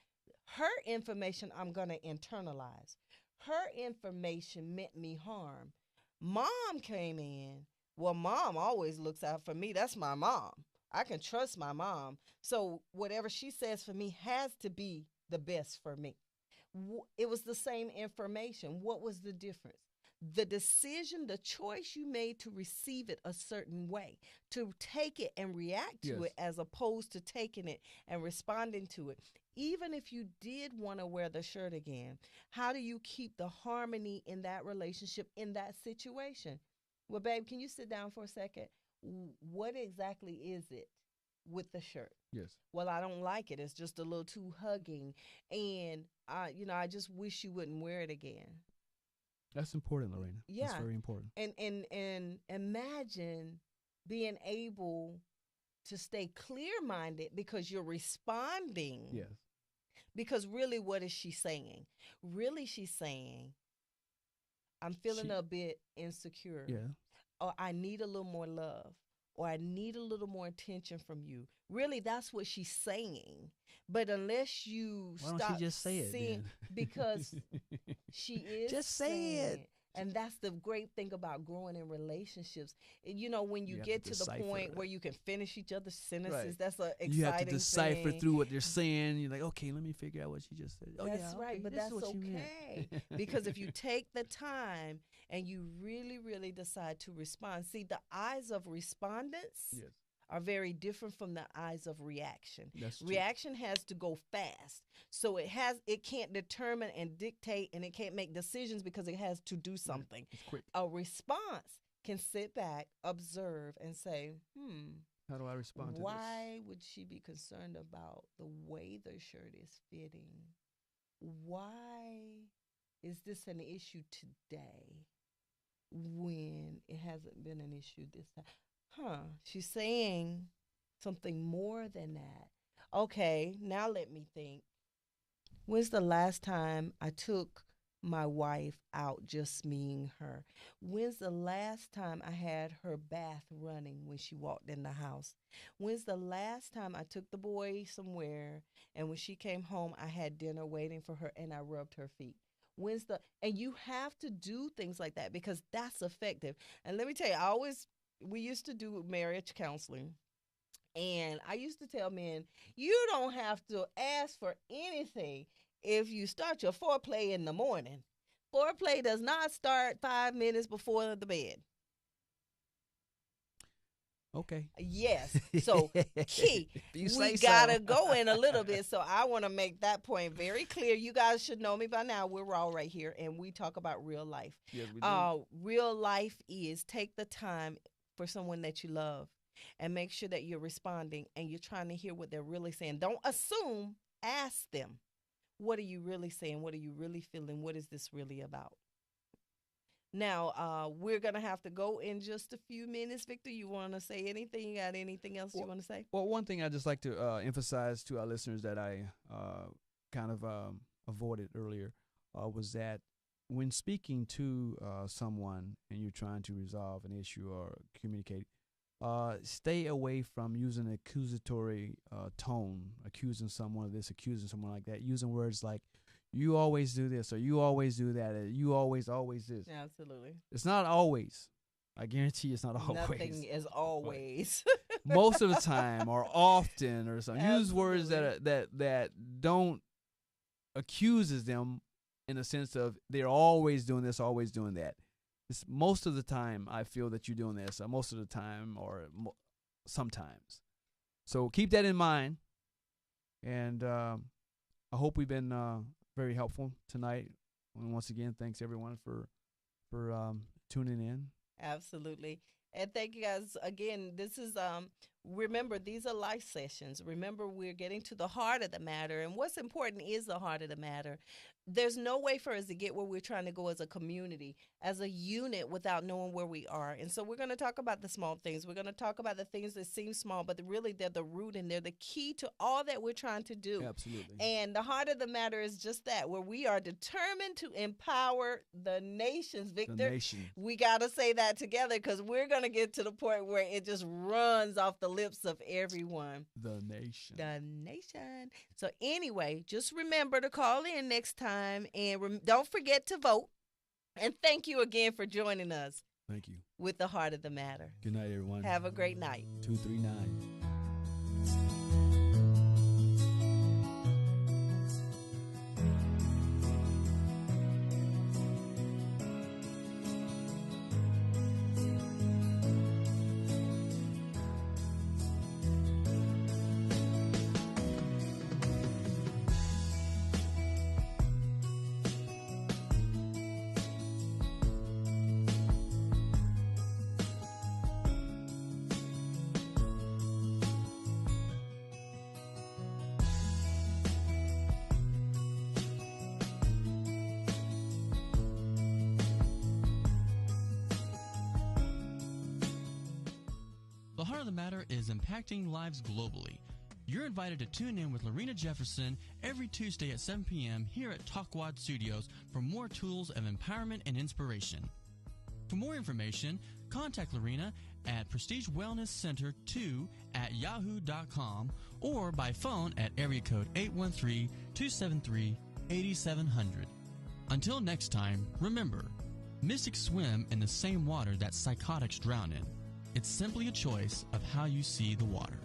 Speaker 2: her information I'm going to internalize. Her information meant me harm. Mom came in. Well, Mom always looks out for me. That's my mom. I can trust my mom. So whatever she says for me has to be the best for me. It was the same information. What was the difference? The decision, the choice you made to receive it a certain way, to take it and react to it, as opposed to taking it and responding to it. Even if you did want to wear the shirt again, how do you keep the harmony in that relationship, in that situation? Well, babe, can you sit down for a second? What exactly is it with the shirt?
Speaker 3: Yes.
Speaker 2: Well, I don't like it. It's just a little too hugging. And I just wish you wouldn't wear it again.
Speaker 3: That's important, Lorena.
Speaker 2: Yeah.
Speaker 3: That's very important.
Speaker 2: And imagine being able to stay clear-minded because you're responding.
Speaker 3: Yes.
Speaker 2: Because really, what is she saying? Really, she's saying, I'm feeling a bit insecure.
Speaker 3: Yeah.
Speaker 2: Or I need a little more love. Or I need a little more attention from you. Really, that's what she's saying. But unless you
Speaker 3: Why don't she just say it then?
Speaker 2: Because she is
Speaker 3: just say it.
Speaker 2: And that's the great thing about growing in relationships. When you get to the point where you can finish each other's sentences, that's an exciting thing.
Speaker 3: You have to decipher through what they're saying. You're like, okay, let me figure out what she just said.
Speaker 2: That's right, but that's okay. Because if you take the time and you really, really decide to respond, see, the eyes of respondents are very different from the eyes of reaction. Reaction has to go fast. So it can't determine and dictate, and it can't make decisions because it has to do something.
Speaker 3: It's quick.
Speaker 2: A response can sit back, observe, and say,
Speaker 3: how do I respond to this?
Speaker 2: Why would she be concerned about the way the shirt is fitting? Why is this an issue today when it hasn't been an issue this time? She's saying something more than that. Okay, now let me think. When's the last time I took my wife out, just me and her? When's the last time I had her bath running when she walked in the house? When's the last time I took the boy somewhere and when she came home, I had dinner waiting for her and I rubbed her feet? And you have to do things like that because that's effective. And let me tell you, we used to do marriage counseling, and I used to tell men, you don't have to ask for anything if you start your foreplay in the morning. Foreplay does not start 5 minutes before the bed.
Speaker 3: Okay.
Speaker 2: Yes. So, Key,
Speaker 3: You
Speaker 2: we
Speaker 3: say
Speaker 2: gotta
Speaker 3: so.
Speaker 2: go in a little bit. So I want to make that point very clear. You guys should know me by now. We're all right here, and we talk about real life.
Speaker 3: Yes, we do.
Speaker 2: Real life is take the time for someone that you love, and make sure that you're responding and you're trying to hear what they're really saying. Don't assume. Ask them. What are you really saying? What are you really feeling? What is this really about? Now, we're going to have to go in just a few minutes. Victor, you want to say anything? You got anything else you want to say?
Speaker 3: Well, one thing I'd just like to emphasize to our listeners that I kind of avoided earlier was that when speaking to someone and you're trying to resolve an issue or communicate, stay away from using an accusatory tone, accusing someone of this, accusing someone like that, using words like, you always do this, or you always do that, or you always this.
Speaker 2: Absolutely.
Speaker 3: It's not always. I guarantee it's not always.
Speaker 2: Nothing is always.
Speaker 3: Most of the time, or often, or something. Use words
Speaker 2: Absolutely.
Speaker 3: that don't accuses them in the sense of they're always doing this, always doing that. It's most of the time I feel that you're doing this, or most of the time, or sometimes. So keep that in mind, and I hope we've been very helpful tonight. And once again, thanks everyone for tuning in.
Speaker 2: Absolutely. And thank you guys again. This is remember, these are life sessions. Remember, we're getting to the heart of the matter, and what's important is the heart of the matter. There's no way for us to get where we're trying to go as a community, as a unit, without knowing where we are. And so we're going to talk about the small things. We're going to talk about the things that seem small, but really they're the root and they're the key to all that we're trying to do.
Speaker 3: Absolutely.
Speaker 2: And the heart of the matter is just that, where we are determined to empower the nations, Victor.
Speaker 3: The nation.
Speaker 2: We got to say that together, because we're going to get to the point where it just runs off the lips of everyone.
Speaker 3: The nation.
Speaker 2: The nation. So anyway, just remember to call in next time, and don't forget to vote. And thank you again for joining us.
Speaker 3: Thank you.
Speaker 2: With the heart of the matter.
Speaker 3: Good night, everyone.
Speaker 2: Have a great night.
Speaker 3: 239.
Speaker 1: The Heart of the Matter is impacting lives globally. You're invited to tune in with Lorena Jefferson every Tuesday at 7 p.m. here at TalkWad Studios for more tools of empowerment and inspiration. For more information, contact Lorena at prestigewellnesscenter2@yahoo.com or by phone at area code 813-273-8700. Until next time, remember, mystics swim in the same water that psychotics drown in. It's simply a choice of how you see the water.